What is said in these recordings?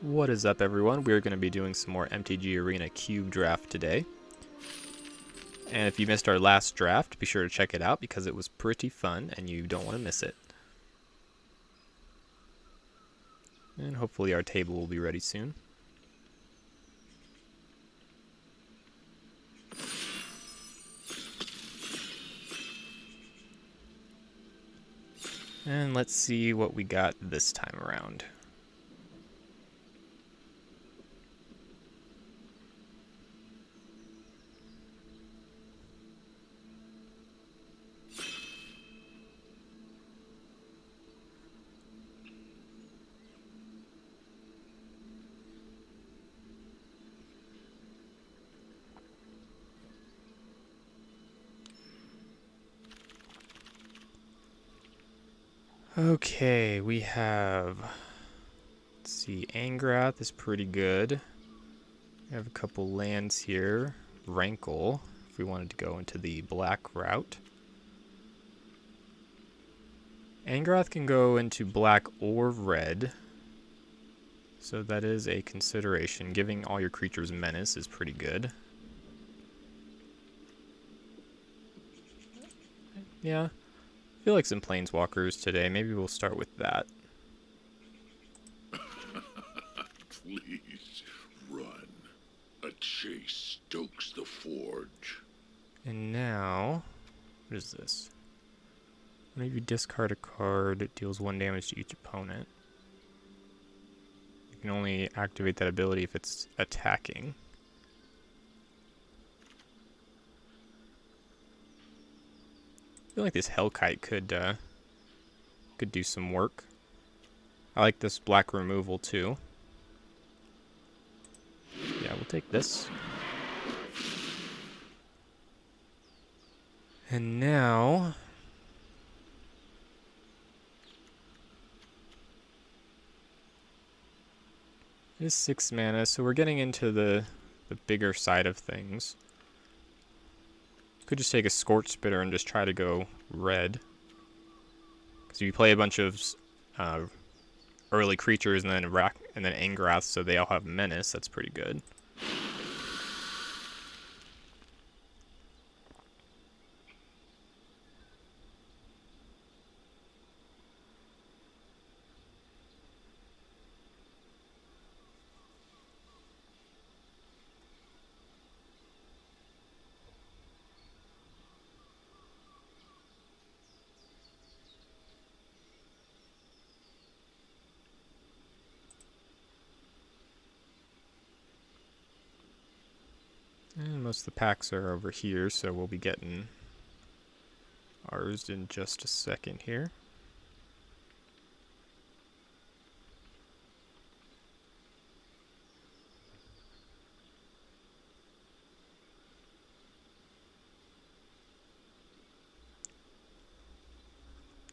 What is up, everyone? We're going to be doing some more MTG Arena cube draft today. And if you missed our last draft, be sure to check it out because it was pretty fun and you don't want to miss it. And hopefully our table will be ready soon. And let's see what we got this time around. Okay, we have, let's see, Angrath is pretty good. We have a couple lands here. Rankle, if we wanted to go into the black route. Angrath can go into black or red, so that is a consideration. Giving all your creatures menace is pretty good. Yeah. I feel like some planeswalkers today. Maybe we'll start with that. Please, run. A chase stokes the forge. And now, what is this? Whenever you discard a card, it deals 1 damage to each opponent. You can only activate that ability if it's attacking. I feel like this Hellkite could do some work. I like this black removal too. Yeah, we'll take this. And now it is 6 mana, so we're getting into the bigger side of things. Could just take a Scorch Spitter and just try to go red. Because if you play a bunch of early creatures and then Angrath, so they all have menace, that's pretty good. And most of the packs are over here, so we'll be getting ours in just a second here.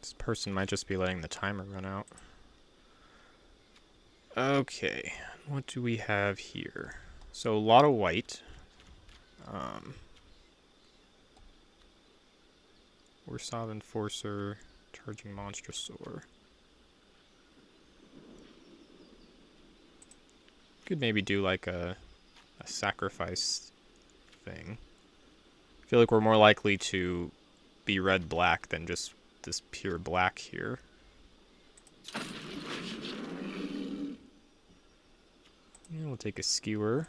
This person might just be letting the timer run out. Okay, what do we have here? So a lot of white. Warsaw Enforcer, Charging Monstrosaur. Could maybe do like a sacrifice thing. I feel like we're more likely to be red-black than just this pure black here. And we'll take a Skewer.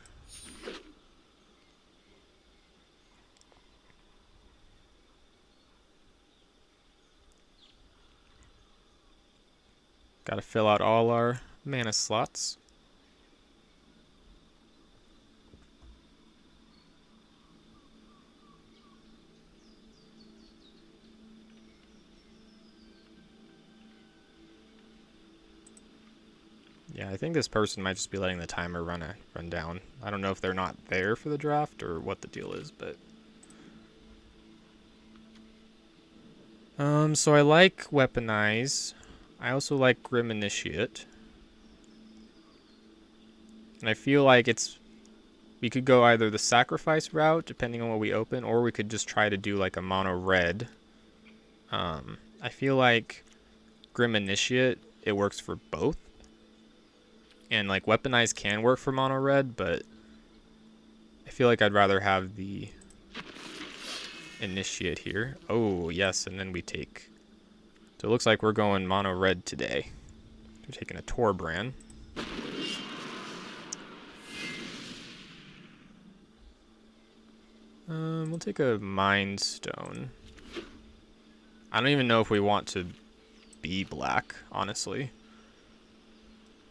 Gotta fill out all our mana slots. Yeah, I think this person might just be letting the timer run down. I don't know if they're not there for the draft or what the deal is, but... so I like Weaponize. I also like Grim Initiate. And I feel like we could go either the sacrifice route, depending on what we open, or we could just try to do like a mono red. I feel like Grim Initiate, it works for both. And like weaponize can work for mono red, but I feel like I'd rather have the initiate here. Oh, yes, and then we take... So it looks like we're going mono red today. We're taking a Torbrand. We'll take a Mind Stone. I don't even know if we want to be black, honestly.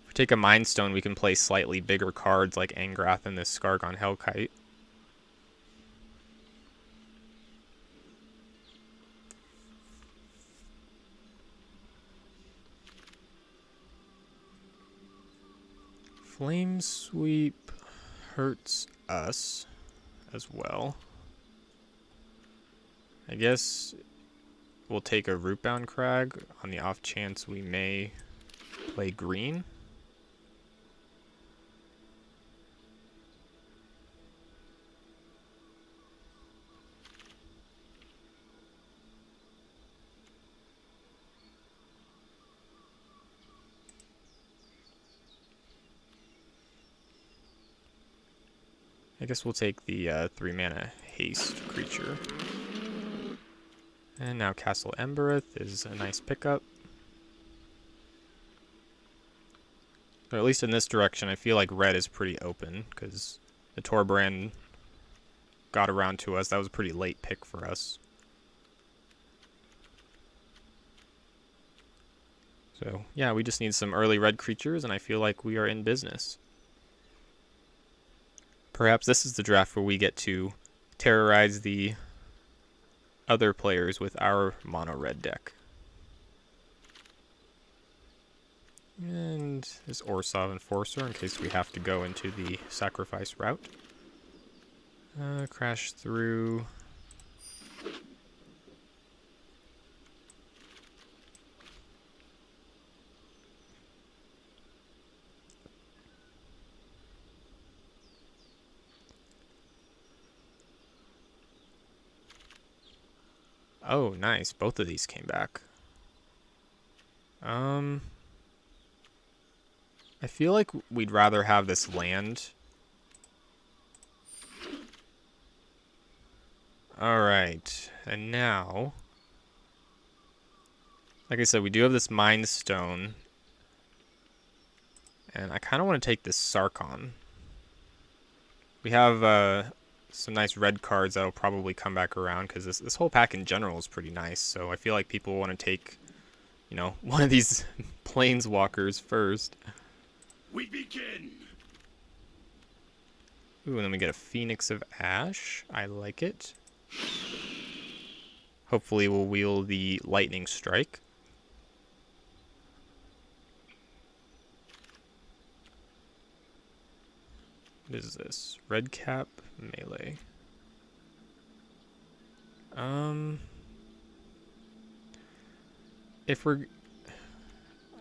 If we take a Mind Stone, we can play slightly bigger cards like Angrath and this Skargon Hellkite. Flame Sweep hurts us as well. I guess we'll take a Rootbound Crag on the off chance we may play green. I guess we'll take the 3 mana haste creature. And now Castle Embereth is a nice pickup. Or at least in this direction, I feel like red is pretty open, because the Torbrand got around to us. That was a pretty late pick for us. So, yeah, we just need some early red creatures, and I feel like we are in business. Perhaps this is the draft where we get to terrorize the other players with our mono red deck. And this Orsov Enforcer in case we have to go into the sacrifice route. Crash through. Oh, nice. Both of these came back. I feel like we'd rather have this land. Alright, and now... Like I said, we do have this Mind Stone. And I kind of want to take this Sarkon. We have some nice red cards that'll probably come back around, because this whole pack in general is pretty nice. So I feel like people want to take, you know, one of these planeswalkers first. We begin. Ooh, and then we get a Phoenix of Ash. I like it. Hopefully we'll wield the Lightning Strike. What is this? Red cap, melee. I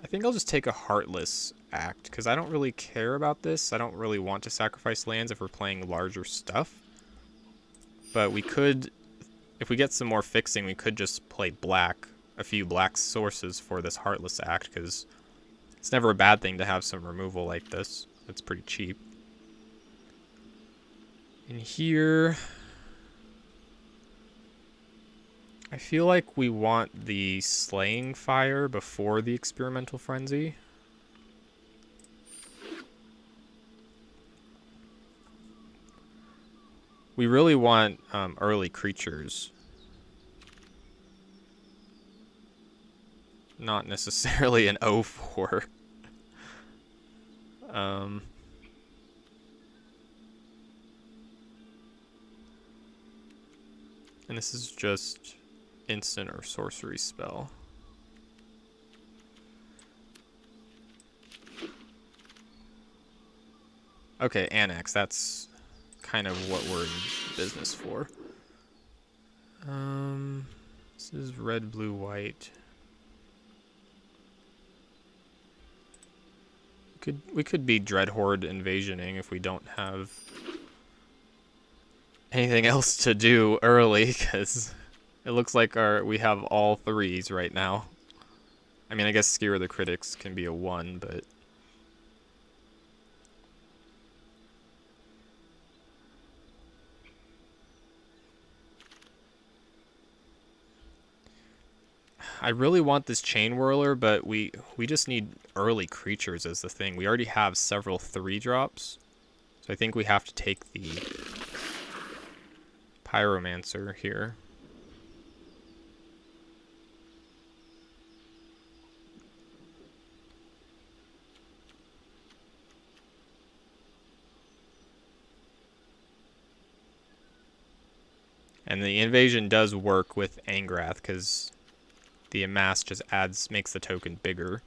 think I'll just take a Heartless Act, because I don't really care about this. I don't really want to sacrifice lands if we're playing larger stuff. But we could, if we get some more fixing, we could just play black, a few black sources for this Heartless Act, because it's never a bad thing to have some removal like this. It's pretty cheap. In here, I feel like we want the Slaying Fire before the Experimental Frenzy. We really want early creatures. Not necessarily an 0-4. And this is just instant or sorcery spell. Okay, Annex, that's kind of what we're in business for. This is red, blue, white. We could be Dreadhorde invasioning if we don't have anything else to do early, because it looks like we have all threes right now. I mean, I guess Skewer the Critics can be a 1, but I really want this Chain Whirler, but we just need early creatures as the thing. We already have several 3-drops. So I think we have to take the Pyromancer here. And the invasion does work with Angrath because the amass just makes the token bigger.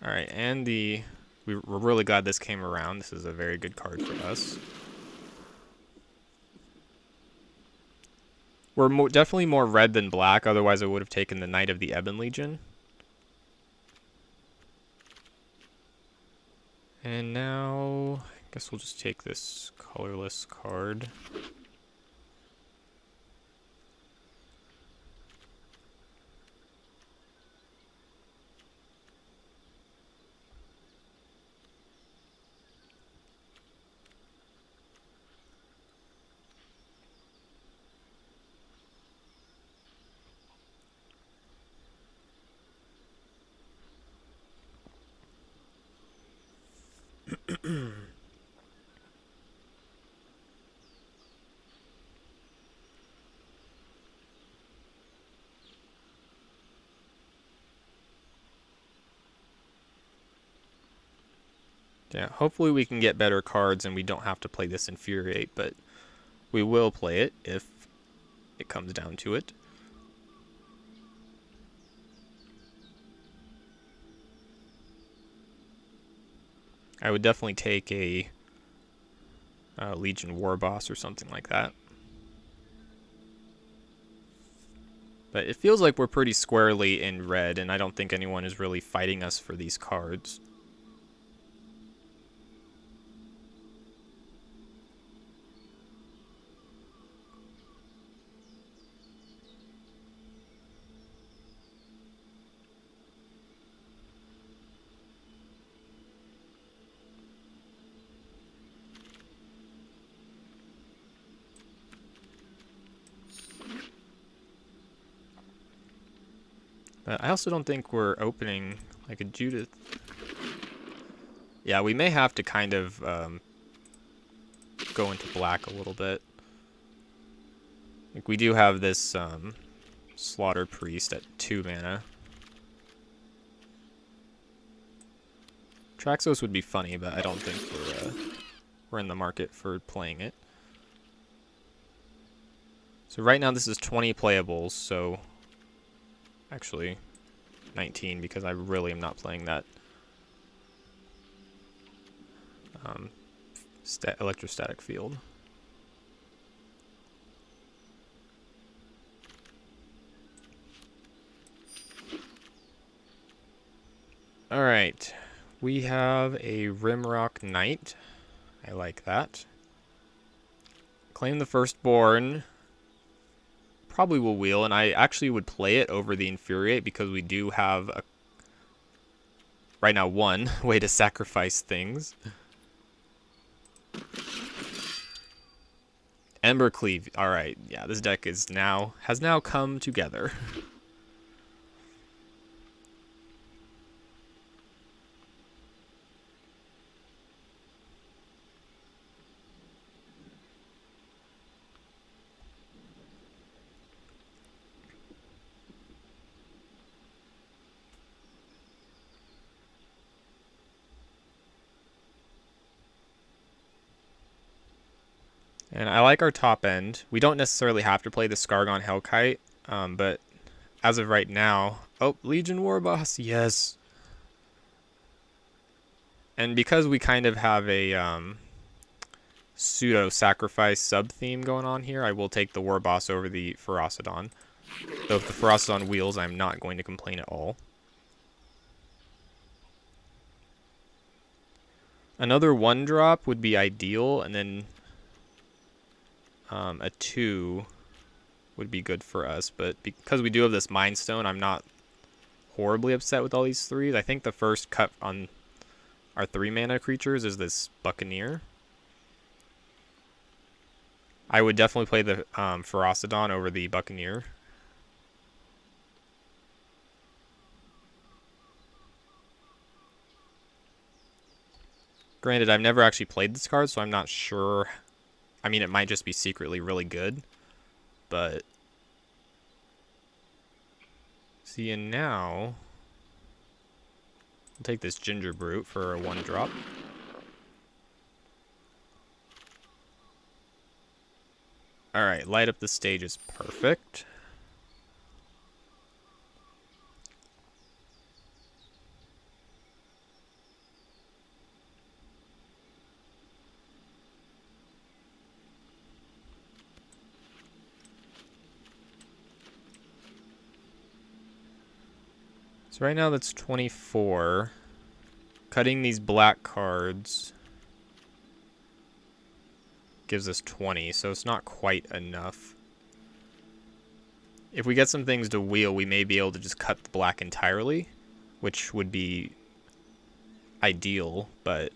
Alright, and we're really glad this came around. This is a very good card for us. We're definitely more red than black, otherwise I would have taken the Knight of the Ebon Legion. And now, I guess we'll just take this colorless card. Yeah, hopefully we can get better cards and we don't have to play this Infuriate, but we will play it if it comes down to it. I would definitely take a Legion War Boss or something like that. But it feels like we're pretty squarely in red, and I don't think anyone is really fighting us for these cards. But I also don't think we're opening like a Judith. Yeah, we may have to kind of go into black a little bit. Like we do have this Slaughter Priest at 2 mana. Traxos would be funny, but I don't think we're in the market for playing it. So right now this is 20 playables, so actually 19 because I really am not playing that electrostatic field. Alright, we have a Rimrock Knight. I like that. Claim the Firstborn. Probably will wheel, and I actually would play it over the Infuriate because we do have right now one way to sacrifice things. Embercleave. Alright, yeah, this deck has now come together. And I like our top end. We don't necessarily have to play the Skargon Hellkite, but as of right now... Oh, Legion War Boss, yes! And because we kind of have a pseudo-sacrifice sub-theme going on here, I will take the War Boss over the Ferocidon. So if the Frost is on wheels, I'm not going to complain at all. Another 1-drop would be ideal, and then a 2 would be good for us. But because we do have this Mind Stone, I'm not horribly upset with all these 3s. I think the first cut on our 3-mana creatures is this Buccaneer. I would definitely play the Ferocidon over the Buccaneer. Granted, I've never actually played this card, so I'm not sure. I mean, it might just be secretly really good, but see, and now I'll take this Ginger Brute for a 1-drop. Alright, light up the stage is perfect. So right now that's 24. Cutting these black cards gives us 20, so it's not quite enough. If we get some things to wheel, we may be able to just cut the black entirely, which would be ideal, but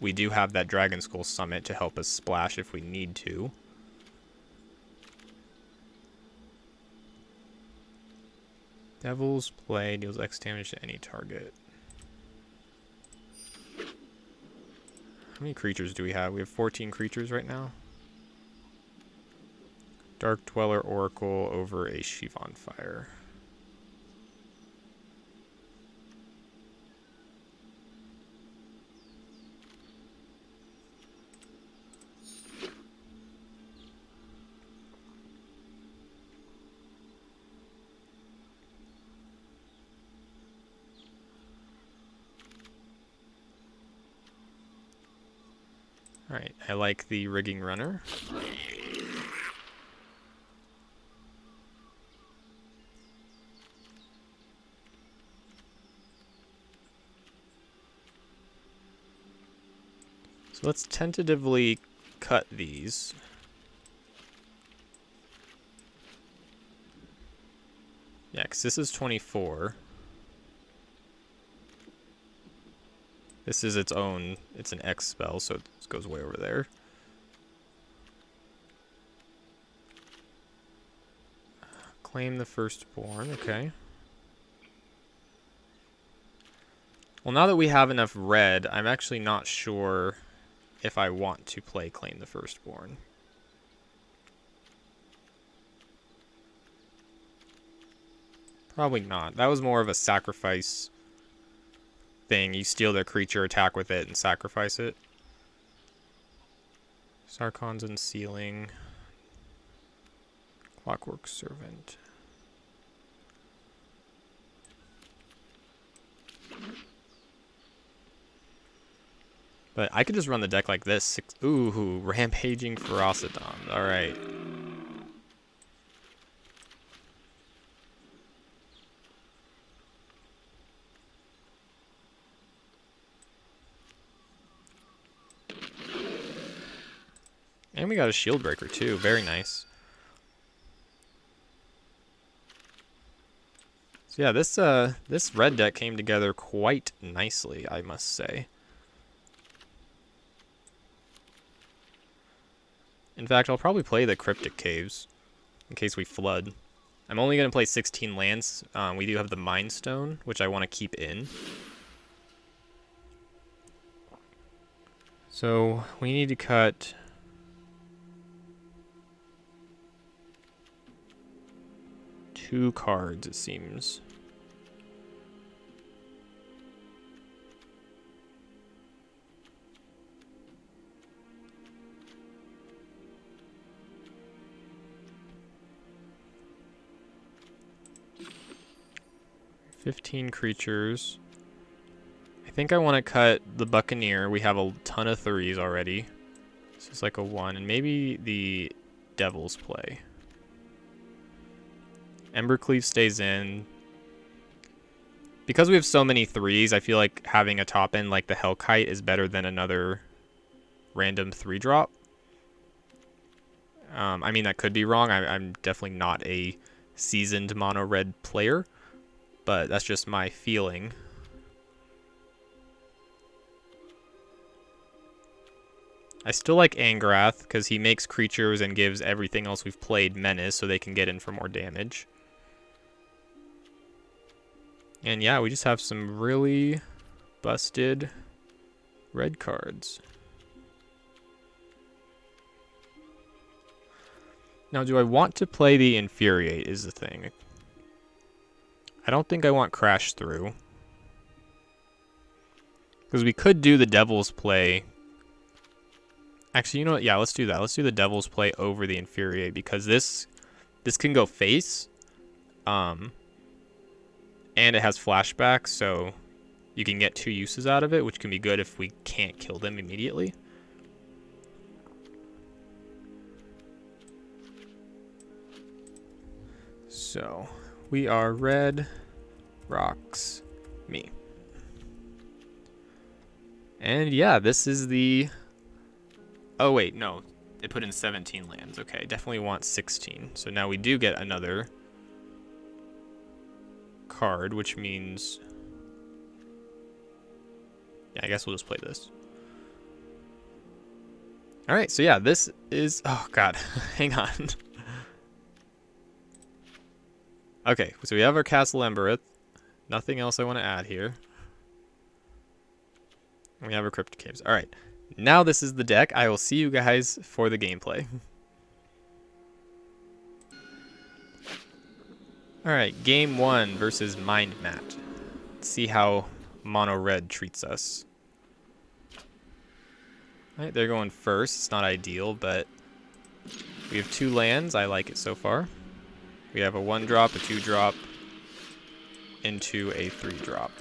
we do have that Dragon Skull Summit to help us splash if we need to. Devil's Play deals X damage to any target. How many creatures do we have? We have 14 creatures right now. Dark Dweller Oracle over a Shivan Fire. Alright, I like the Rigging Runner. So let's tentatively cut these. Yeah, because this is 24. This is its own, it's an X spell, so it goes way over there. Claim the Firstborn, okay. Well, now that we have enough red, I'm actually not sure if I want to play Claim the Firstborn. Probably not. That was more of a sacrifice thing. You steal their creature, attack with it, and sacrifice it. Sarkon's Unsealing. Clockwork Servant. But I could just run the deck like this. Ooh, Rampaging Ferocidon. Alright. And we got a Shield Breaker too. Very nice. So yeah, this red deck came together quite nicely, I must say. In fact, I'll probably play the Cryptic Caves in case we flood. I'm only going to play 16 lands. We do have the Mind Stone, which I want to keep in. So we need to cut 2 cards, it seems. $15 creatures. I think I want to cut the Buccaneer. We have a ton of 3s already. This is like a 1, and maybe the Devil's Play. Embercleave stays in. Because we have so many 3s, I feel like having a top end like the Hellkite is better than another random 3-drop. I mean, that could be wrong. I'm definitely not a seasoned mono red player, but that's just my feeling. I still like Angrath because he makes creatures and gives everything else we've played menace so they can get in for more damage. And yeah, we just have some really busted red cards. Now, do I want to play the Infuriate is the thing. I don't think I want Crash Through. Because we could do the Devil's Play. Actually, you know what? Yeah, let's do that. Let's do the Devil's Play over the Infuriate because this can go face. And it has flashback, so you can get 2 uses out of it, which can be good if we can't kill them immediately. So, we are red, rocks, me. And yeah, this is the... Oh wait, no. It put in 17 lands. Okay, definitely want 16. So now we do get another card, which means... Yeah, I guess we'll just play this. Alright, so yeah, this is... Oh god, hang on. Okay, so we have our Castle Embereth. Nothing else I want to add here. We have our Crypt Caves. Alright, now this is the deck. I will see you guys for the gameplay. Alright, game 1 versus Mind Mat. Let's see how Mono Red treats us. Alright, they're going first. It's not ideal, but we have 2 lands. I like it so far. We have a 1-drop, a 2-drop, into a 3-drop.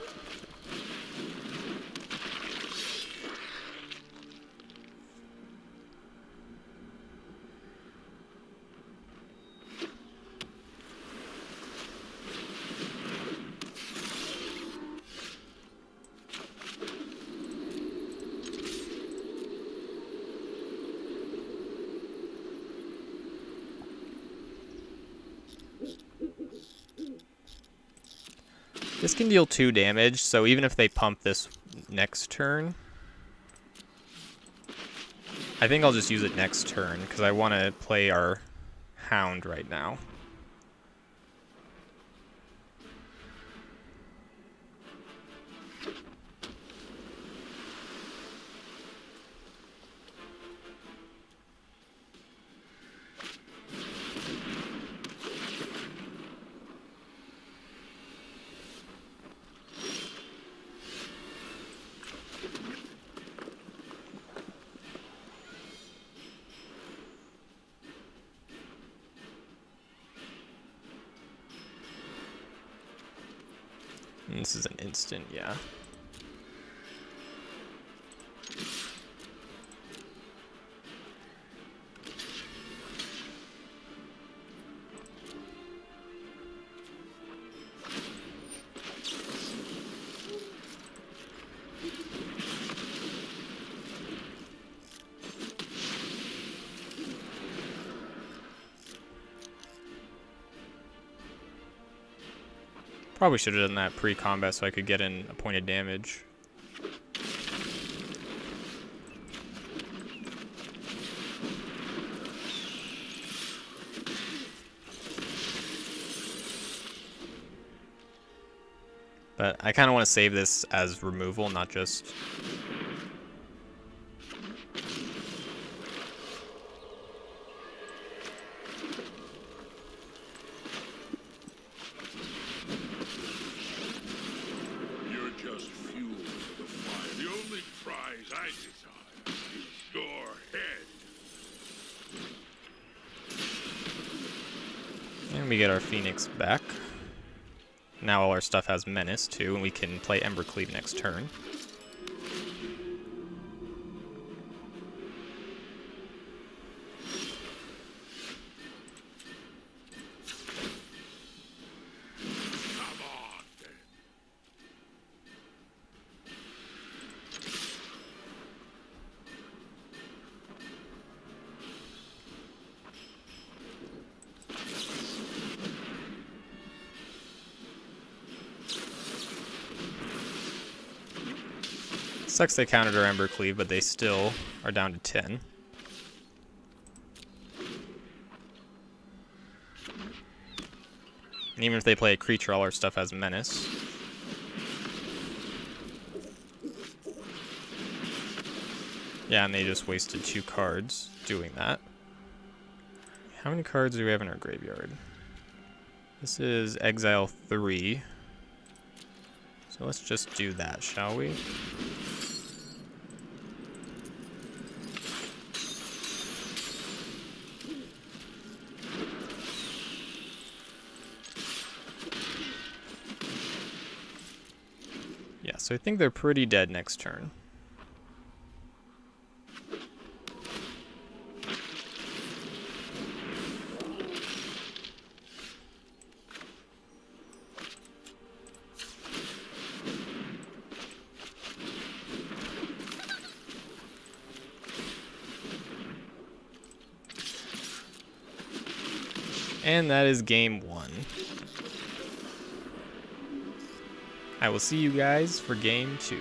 This can deal 2 damage, so even if they pump this next turn, I think I'll just use it next turn, because I want to play our Hound right now. And this is an instant, yeah. Probably should have done that pre-combat so I could get in a point of damage. But I kind of want to save this as removal, not just... And we get our Phoenix back. Now all our stuff has Menace too, and we can play Embercleave next turn. Sucks they countered our Ember Cleave, but they still are down to 10. And even if they play a creature, all our stuff has Menace. Yeah, and they just wasted 2 cards doing that. How many cards do we have in our graveyard? This is Exile 3. So let's just do that, shall we? Yeah, so I think they're pretty dead next turn. And that is game 1. I will see you guys for game 2.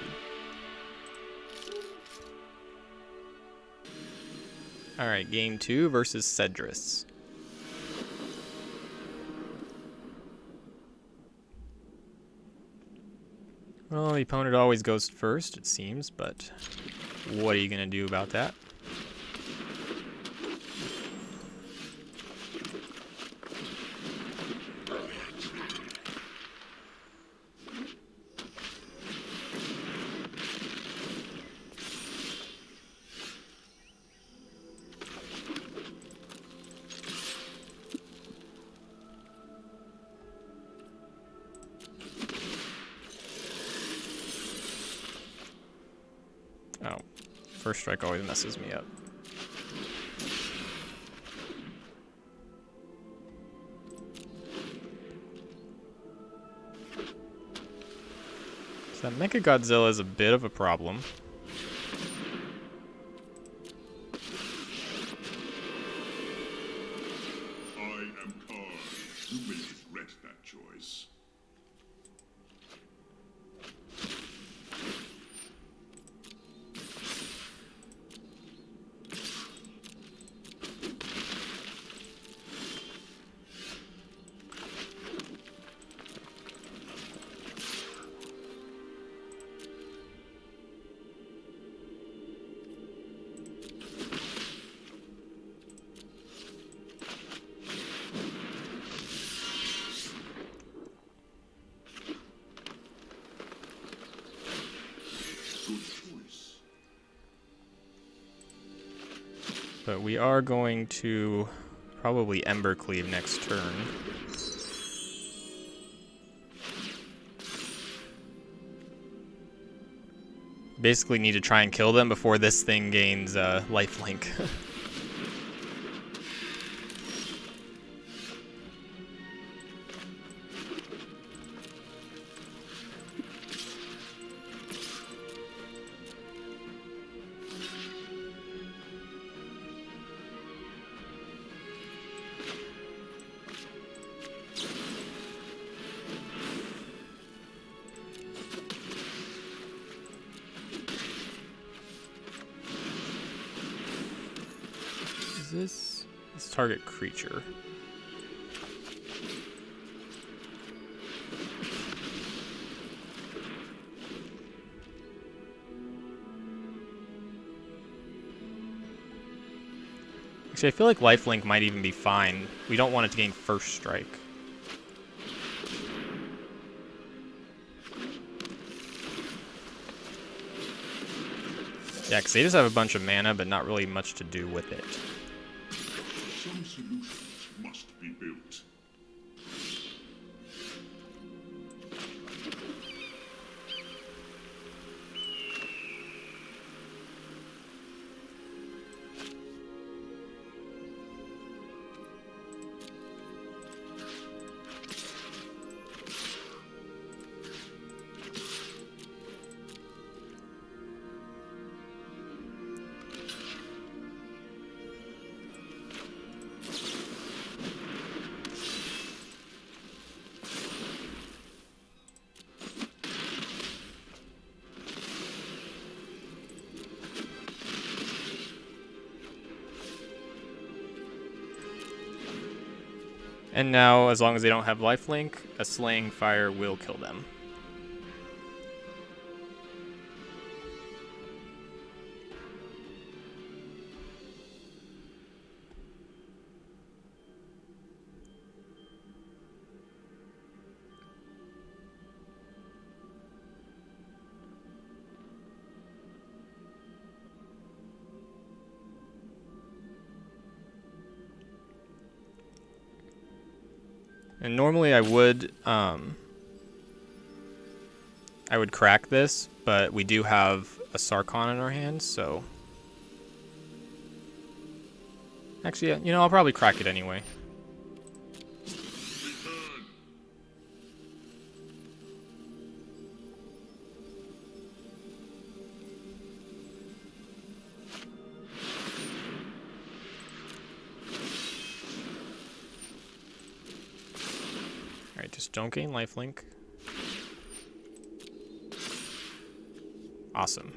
Alright, game 2 versus Cedrus. Well, the opponent always goes first, it seems, but what are you going to do about that? Oh, first strike always messes me up. So that Mechagodzilla is a bit of a problem. I am Khan. You may regret that choice. But we are going to probably Ember Cleave next turn. Basically need to try and kill them before this thing gains lifelink. Is this target creature? Actually, I feel like lifelink might even be fine. We don't want it to gain first strike. Yeah, because they just have a bunch of mana, but not really much to do with it. Some solutions must be built. And now, as long as they don't have lifelink, a slaying fire will kill them. And normally I would crack this, but we do have a Sarkhan in our hands, so... Actually, you know, I'll probably crack it anyway. Alright, just don't gain lifelink. Awesome.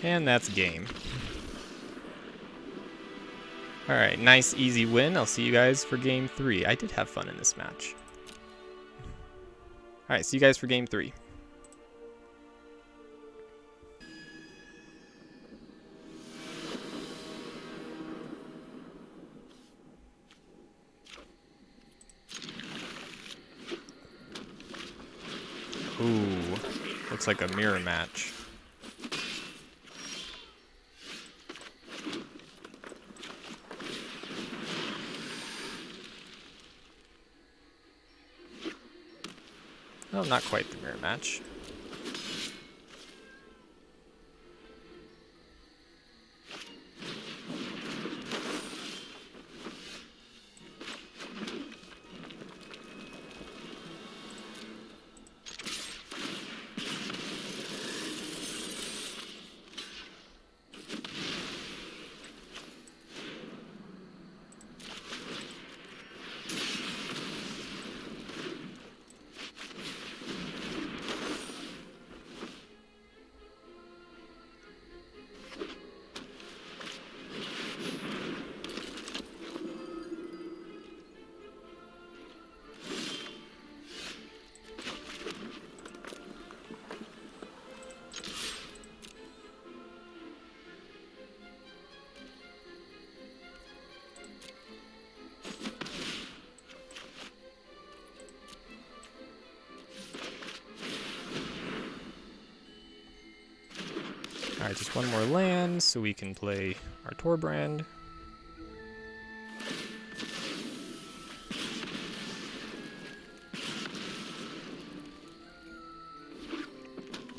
And that's game. Alright, nice easy win. I'll see you guys for game 3. I did have fun in this match. Alright, see you guys for game 3. Ooh, looks like a mirror match. Oh, not quite the mirror match. Alright, just one more land so we can play our Torbrand.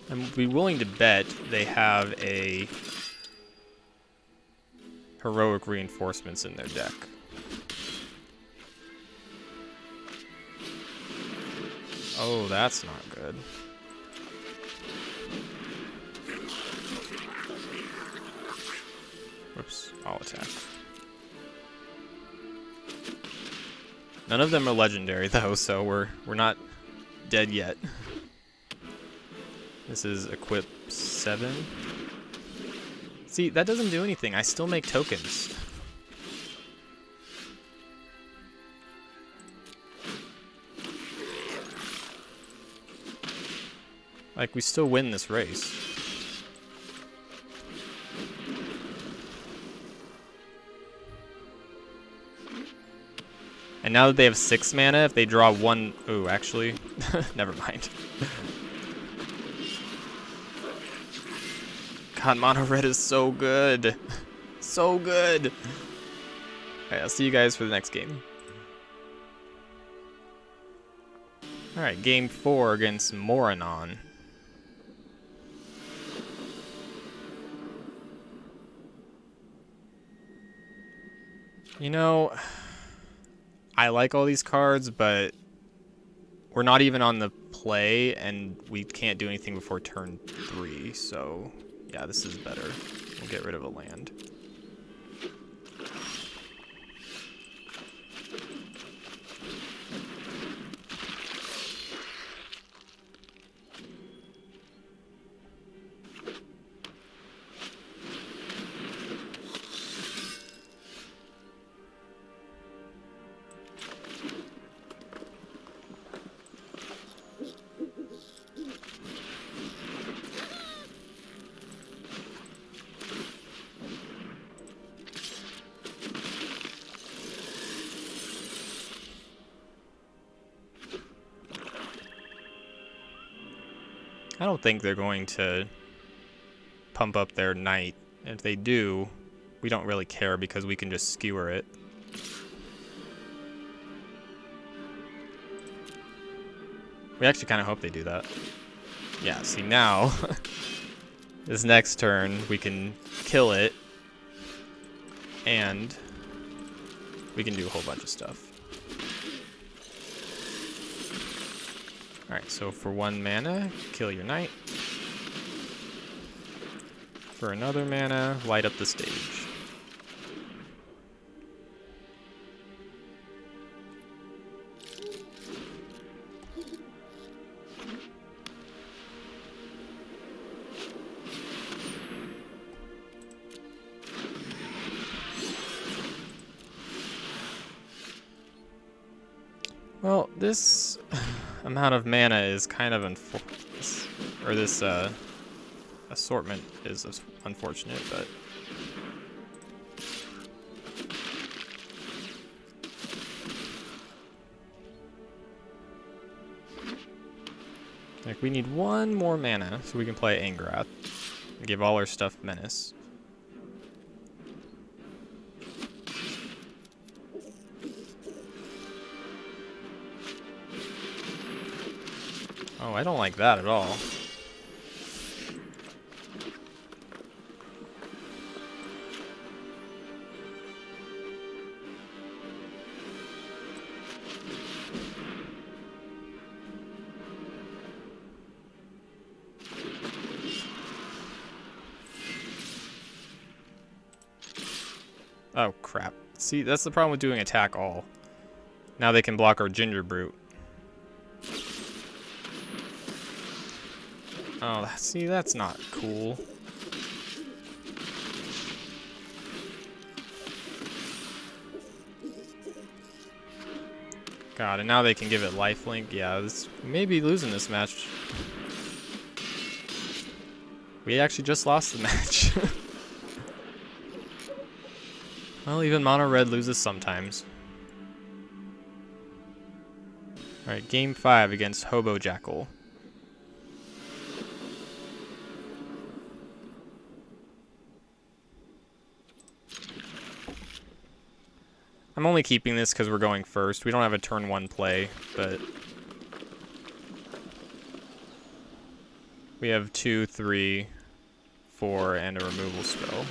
I'm be willing to bet they have a heroic reinforcements in their deck. Oh, that's not good. Whoops, I'll attack. None of them are legendary though, so we're not dead yet. This is equip 7. See, that doesn't do anything. I still make tokens. Like, we still win this race. And now that they have 6 mana, if they draw one... Ooh, actually, never mind. God, mono red is so good. So good. Alright, I'll see you guys for the next game. Alright, game 4 against Moranon. You know, I like all these cards, but we're not even on the play, and we can't do anything before turn 3, so yeah, this is better. We'll get rid of a land. I don't think they're going to pump up their knight. If they do, we don't really care because we can just skewer it. We actually kind of hope they do that. Yeah, see now, this next turn we can kill it, and we can do a whole bunch of stuff. Alright, so for 1 mana, kill your knight. For another mana, light up the stage. Well, this amount of mana is kind of or this assortment is unfortunate, but like we need 1 more mana so we can play Angrath and give all our stuff menace. Oh, I don't like that at all. Oh, crap. See, that's the problem with doing attack all. Now they can block our Ginger Brute. Oh, see, that's not cool. God, and now they can give it lifelink. Yeah, we may be losing this match. We actually just lost the match. Well, even mono red loses sometimes. Alright, game 5 against Hobo Jackal. I'm only keeping this because we're going first. We don't have a turn 1 play, but we have 2, 3, 4, and a removal spell.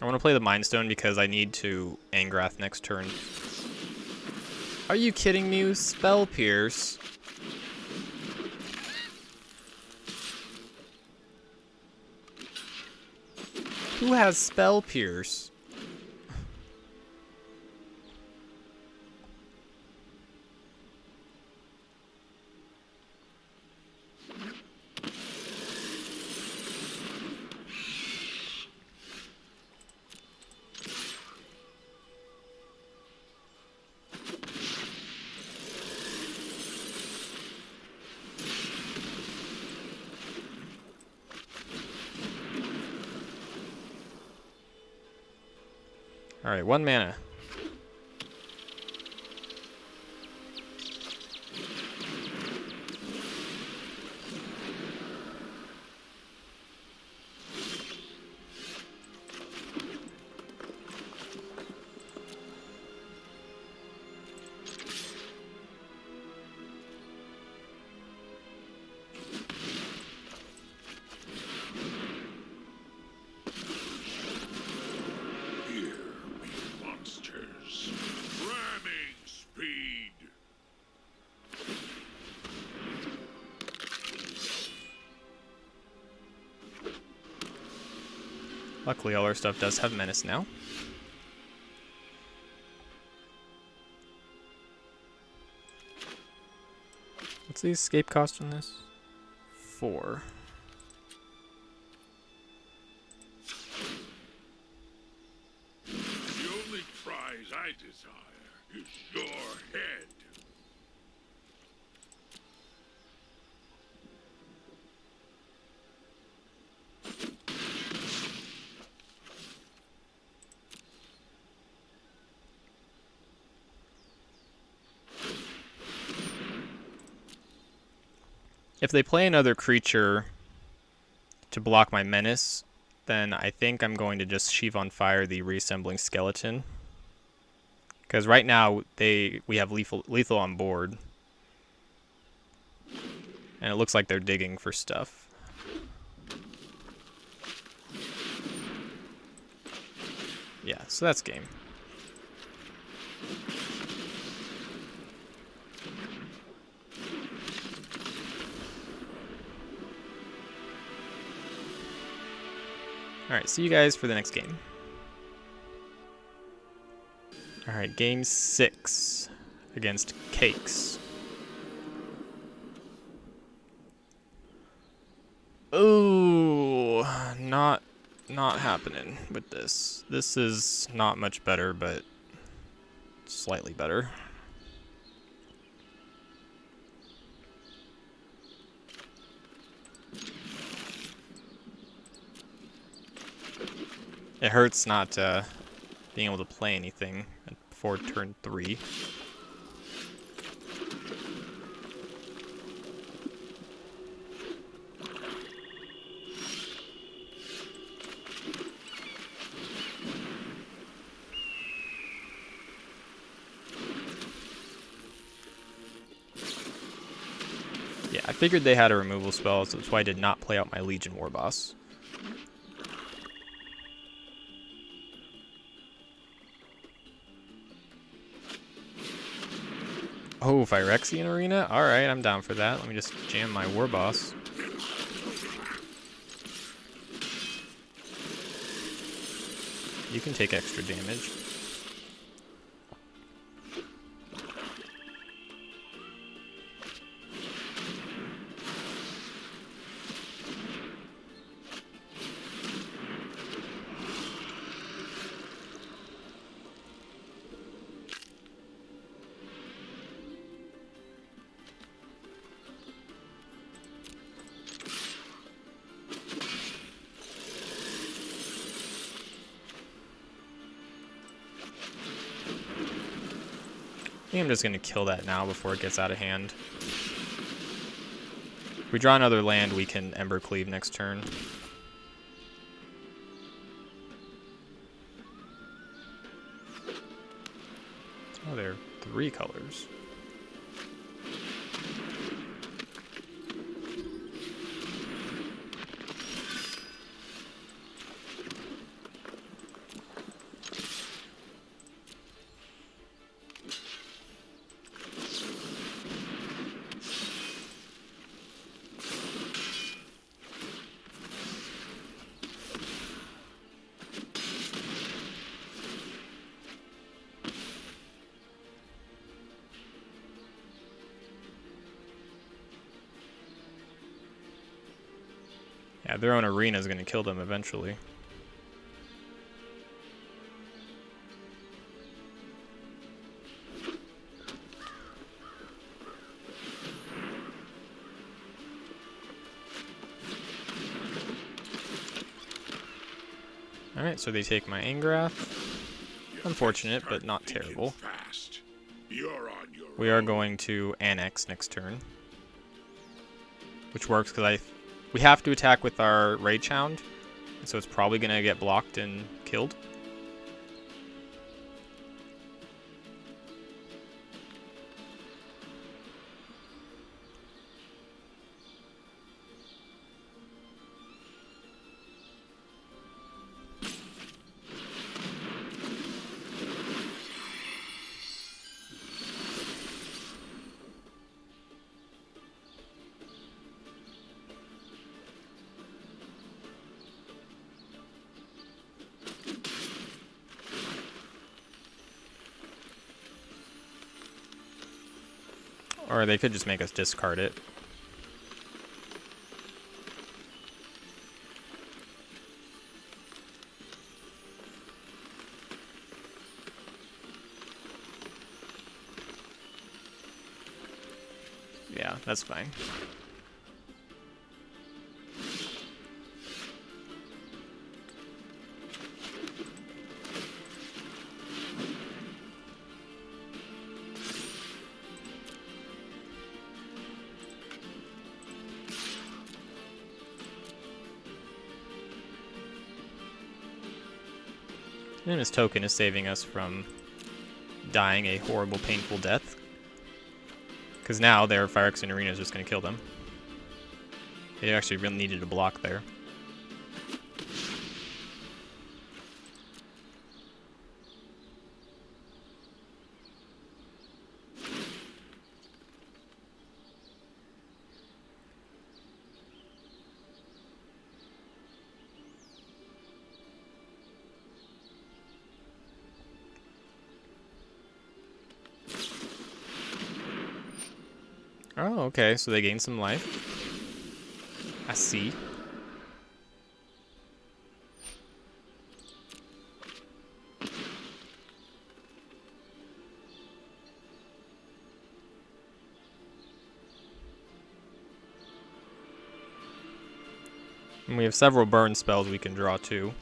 I want to play the Mind Stone because I need to Angrath next turn. Are you kidding me with Spell Pierce? Who has Spell Pierce? Alright, 1 mana. Here be monsters. Ramming speed. Luckily, all our stuff does have Menace now. What's the escape cost on this? 4. The only prize I desire is your head. If they play another creature to block my Menace, then I think I'm going to just Sheave on Fire the Reassembling Skeleton. Because right now we have lethal on board. And it looks like they're digging for stuff. Yeah, so that's game. Alright, see you guys for the next game. Alright, game 6 against Cakes. Ooh, not happening with this. This is not much better, but slightly better. It hurts not being able to play anything before turn 3. Yeah, I figured they had a removal spell, so that's why I did not play out my Legion War Boss. Oh, Phyrexian Arena? Alright, I'm down for that. Let me just jam my War Boss. You can take extra damage. I think I'm just going to kill that now before it gets out of hand. If we draw another land, we can Ember Cleave next turn. Oh, there are 3 colors. Yeah, their own arena is going to kill them eventually. Alright, so they take my Angrath. Unfortunate, but not terrible. We are going to annex next turn. Which works because we have to attack with our Rage Hound. So it's probably going to get blocked and killed. Or they could just make us discard it. Yeah, that's fine. And his token is saving us from dying a horrible, painful death. Because now their Phyrexian Arena is just going to kill them. They actually really needed a block there. Oh, okay, so they gain some life. I see. And we have several burn spells we can draw too.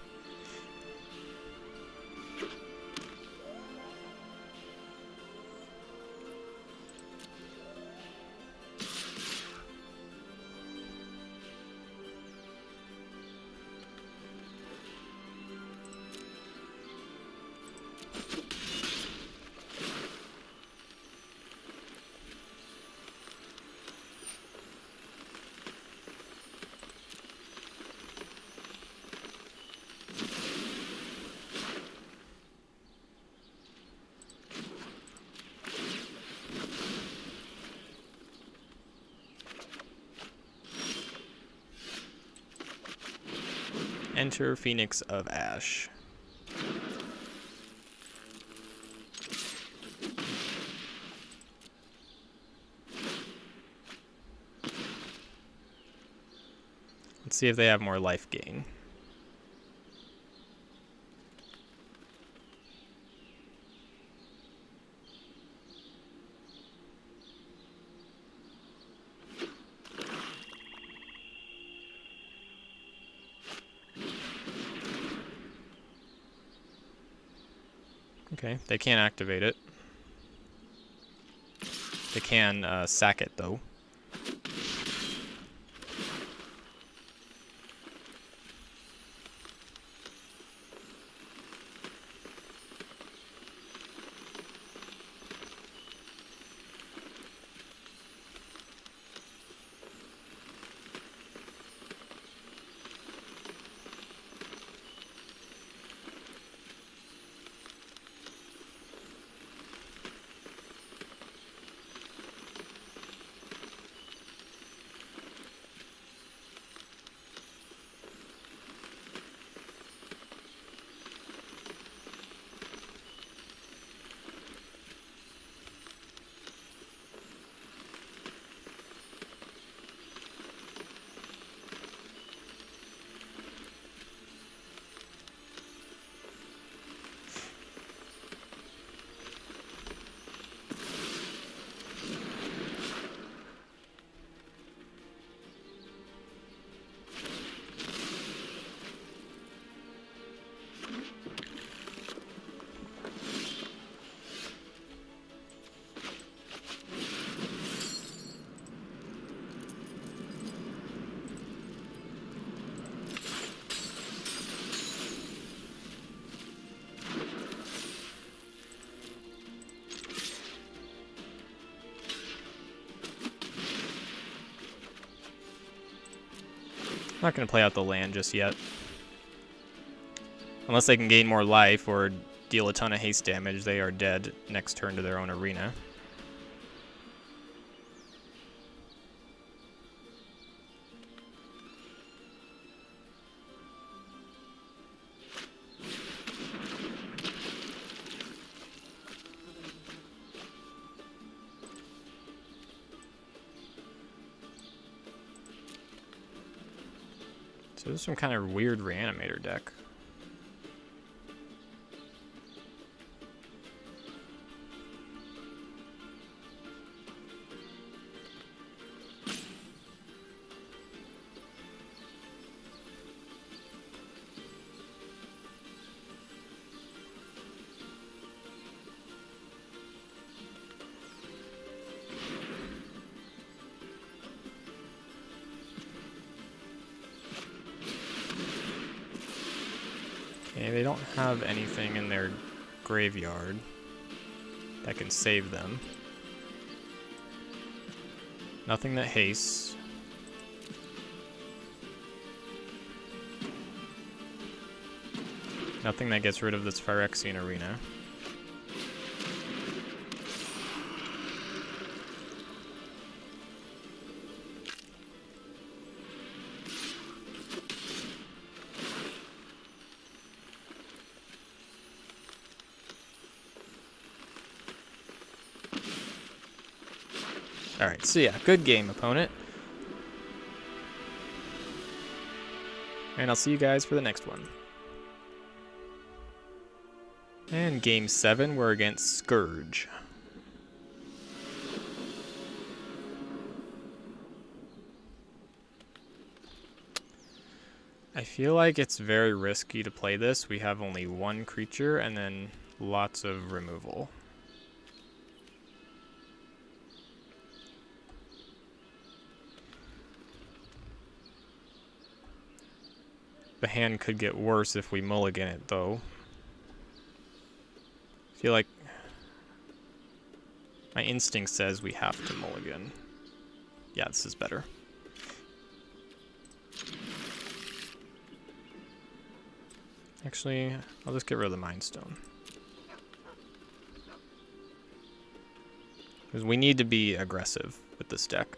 Enter Phoenix of Ash. Let's see if they have more life gain. Okay, they can't activate it. They can sack it though. Not going to play out the land just yet. Unless they can gain more life or deal a ton of haste damage, they are dead next turn to their own arena. So this is some kind of weird reanimator deck. Okay, they don't have anything in their graveyard that can save them. Nothing that hastes. Nothing that gets rid of this Phyrexian arena. Alright, so yeah, good game, opponent. And I'll see you guys for the next one. And game 7, we're against Scourge. I feel like it's very risky to play this. We have only one creature and then lots of removal. The hand could get worse if we mulligan it, though. I feel like my instinct says we have to mulligan. Yeah, this is better. Actually, I'll just get rid of the Mind Stone. Because we need to be aggressive with this deck.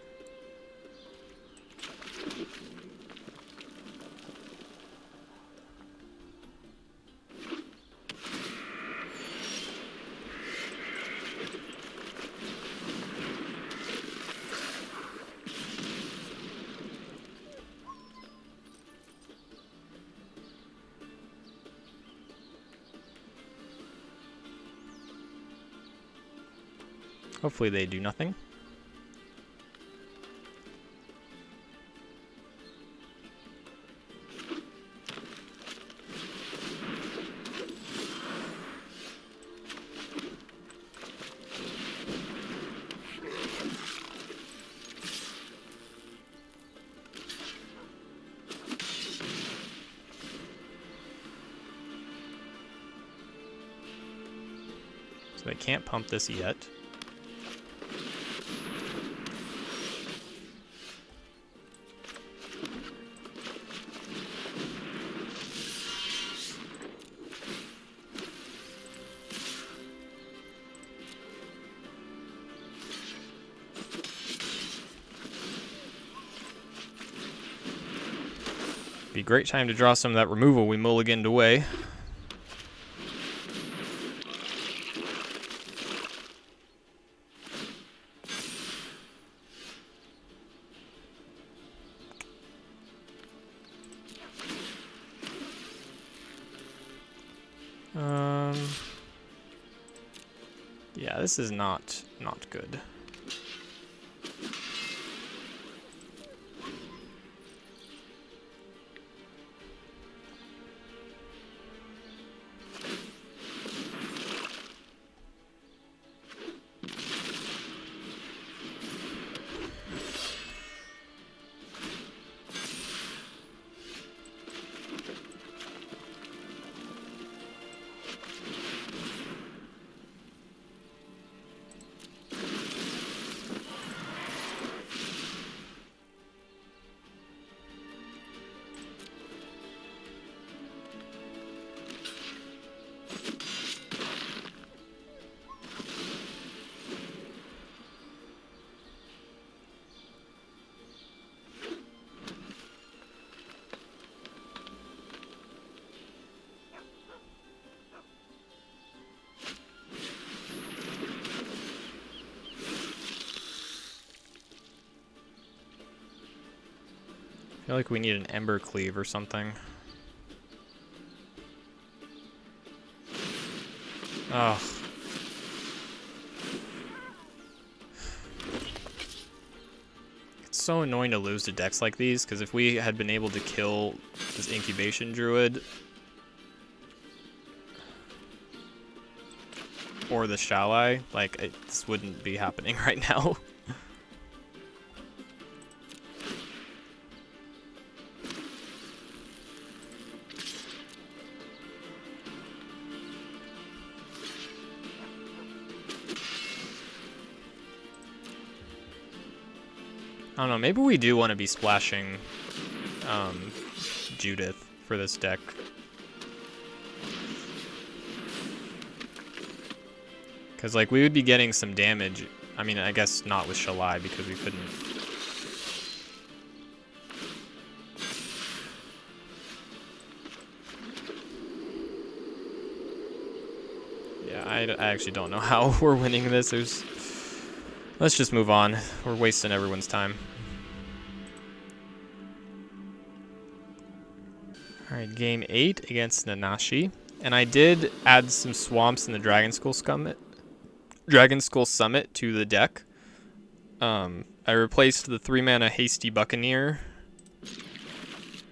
Hopefully they do nothing. So they can't pump this yet. Be a great time to draw some of that removal we mulliganed away. Yeah, this is not good. feel like we need an Ember Cleave or something. Ugh. It's so annoying to lose to decks like these, because if we had been able to kill this Incubation Druid or the Shalai, like, this wouldn't be happening right now. I don't know, maybe we do want to be splashing Judith for this deck. Because, like, we would be getting some damage. I mean, I guess not with Shalai because we couldn't. Yeah, I actually don't know how we're winning this. Let's just move on. We're wasting everyone's time. Alright, game 8 against Nanashi. And I did add some swamps in the Dragon Skull Summit to the deck. I replaced the 3-mana Hasty Buccaneer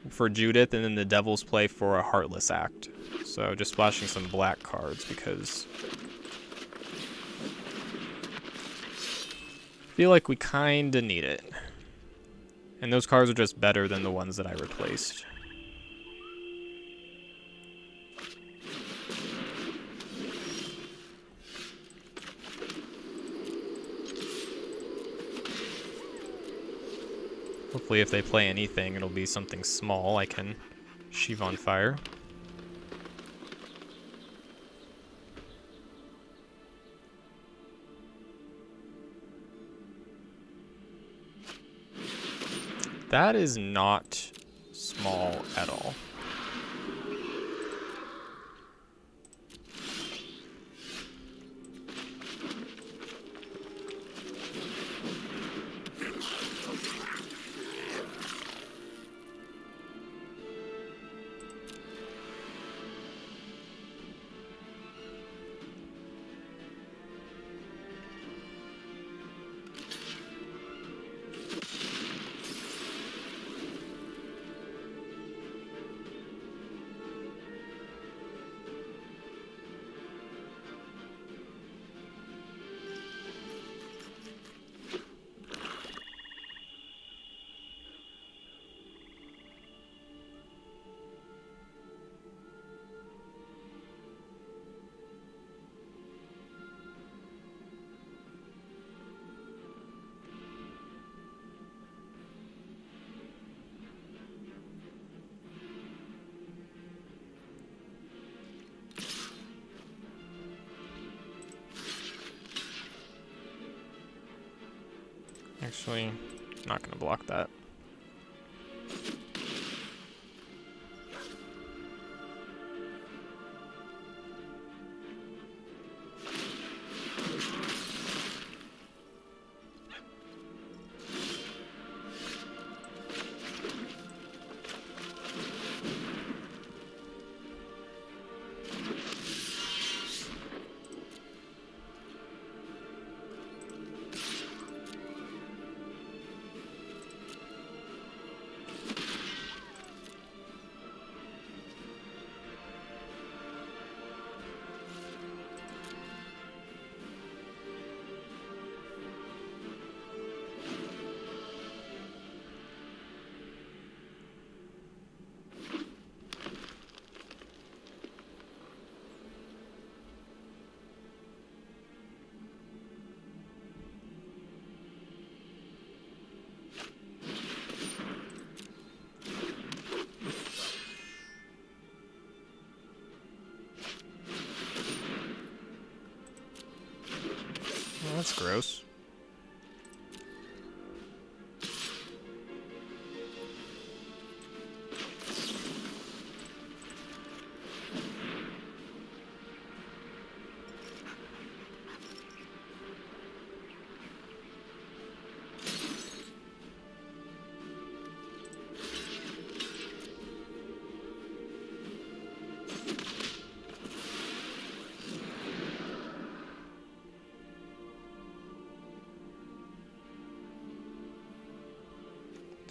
for Judith, and then the Devil's Play for a Heartless Act. So just splashing some black cards because I feel like we kinda need it. And those cards are just better than the ones that I replaced. Hopefully if they play anything, it'll be something small I can sheave on fire. That is not small at all. Actually, not gonna block that. Well, that's gross.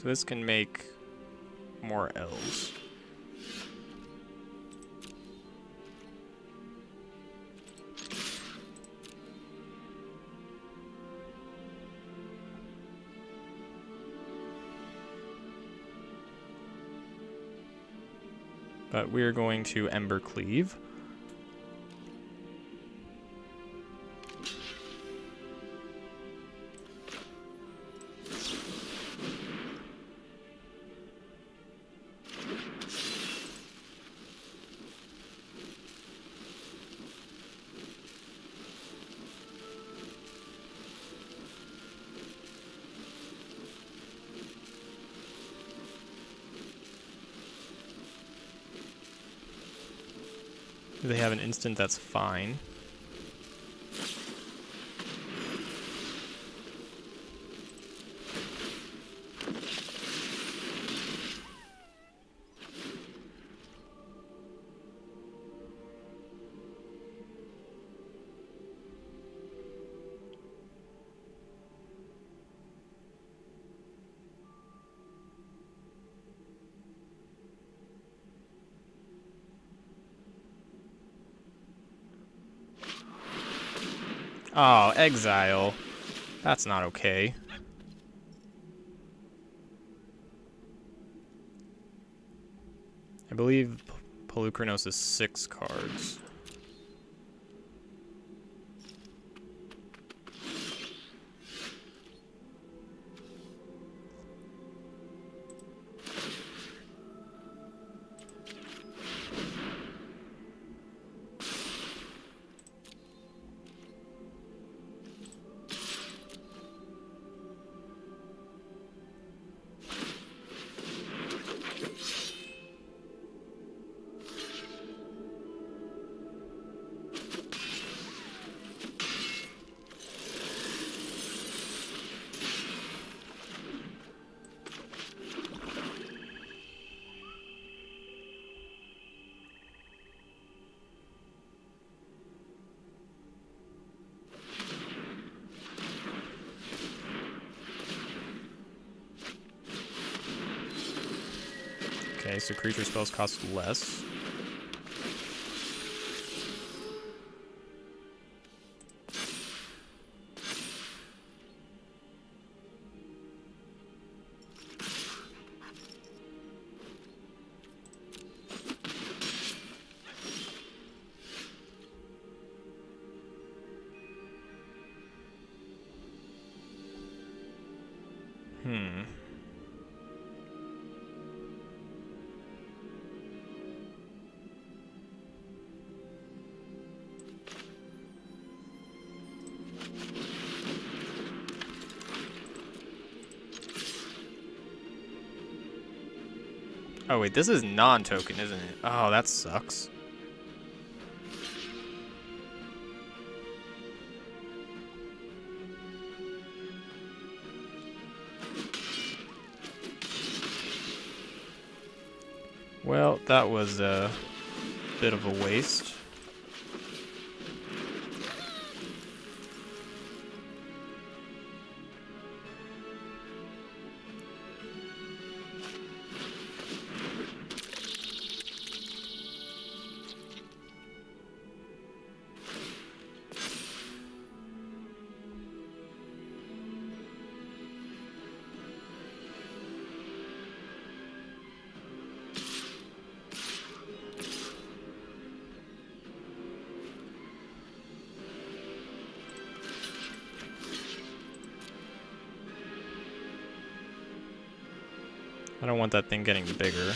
So this can make more L's. But we're going to Ember Cleave. If they have an instant, that's fine. Oh, exile. That's not okay. I believe Polukranos is 6 cards. Okay, so creature spells cost less. Oh wait, this is non-token, isn't it? Oh, that sucks. Well, that was a bit of a waste. I don't want that thing getting bigger.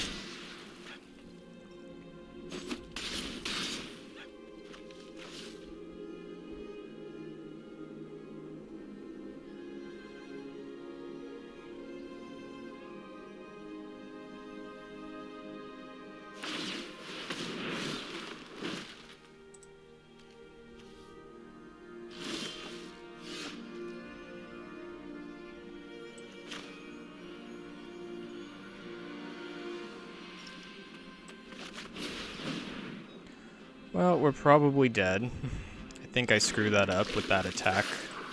Well, we're probably dead. I think I screwed that up with that attack,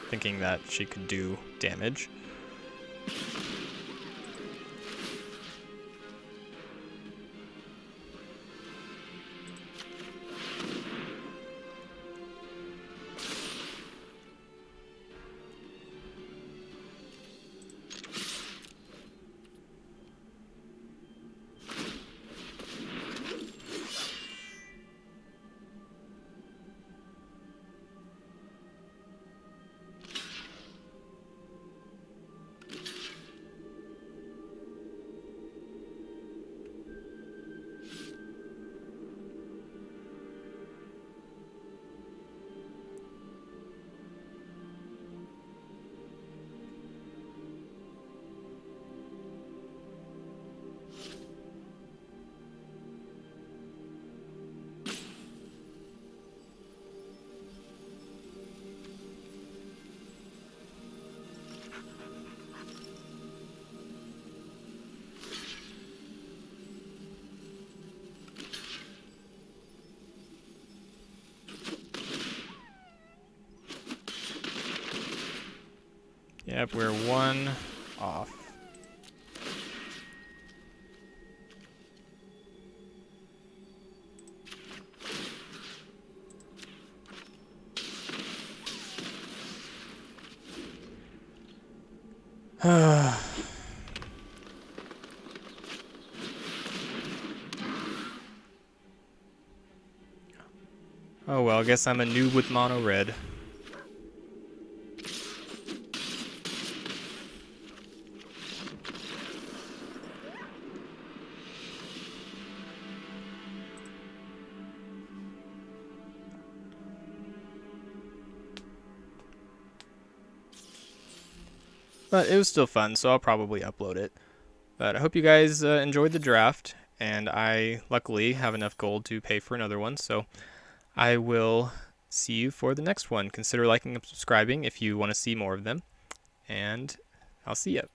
thinking that she could do damage. Yep, we're one off. Oh well, I guess I'm a noob with mono red. But it was still fun, so I'll probably upload it. But I hope you guys enjoyed the draft, and I luckily have enough gold to pay for another one, so I will see you for the next one. Consider liking and subscribing if you want to see more of them, and I'll see you.